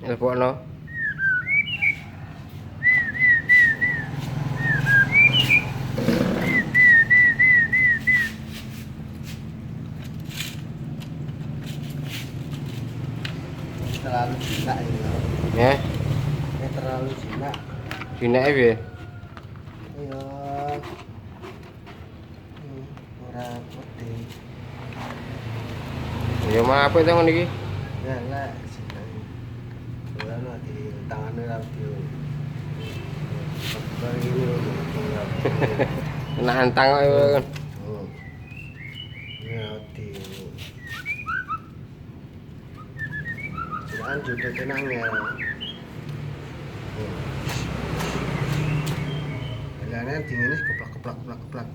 Nelpokno. Terlalu jinak ini. Ya, Terlalu jinak. jinake piye? Iya. Ora putih. Ya apa itu ngono iki? Ya lah, jinak. Ora di tangannya radio. Seperti ini loh. Kena antang kok iku kan. Oh. Ya di. Jangan jodoh tenang ya. Karena dinginnya keplak.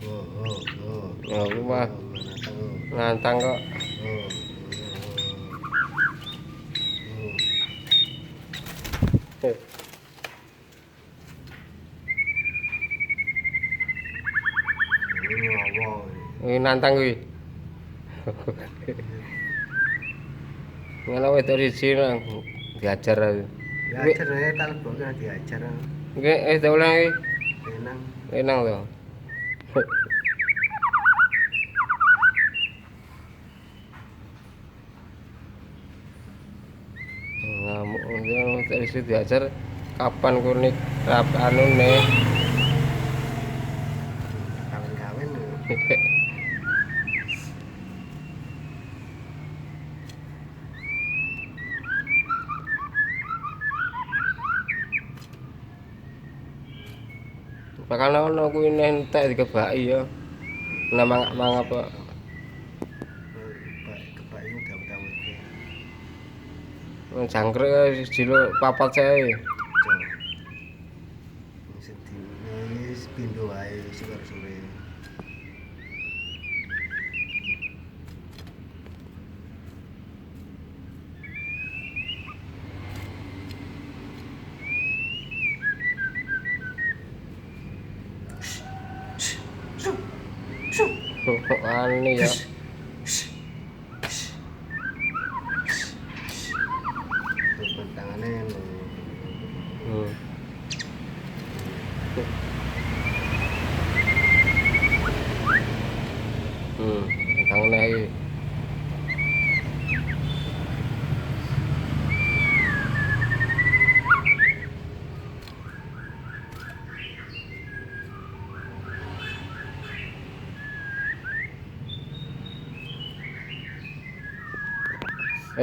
Oh. Ya aku mah Menantang. ngantang kok. Oh. Ini ngomong. Ini nantang kuwi. Ngono wedok siji nang diajar aku. Diajar ya, tak leboknya diajar. Nggih, tak ulang iki. Tenang. Enang to. Ngamuk ngono terus diajar kapan kunik rap anune. Kawin-kawin. Bakal ono kuwi entek dikebaki ya. Mangap kok. Kebak ini dawet-dawet. Jangkrik siji lho papat sae. Ini pindo wae sore-sore. Ani ya. Tangannya Hmm. Tangane iki.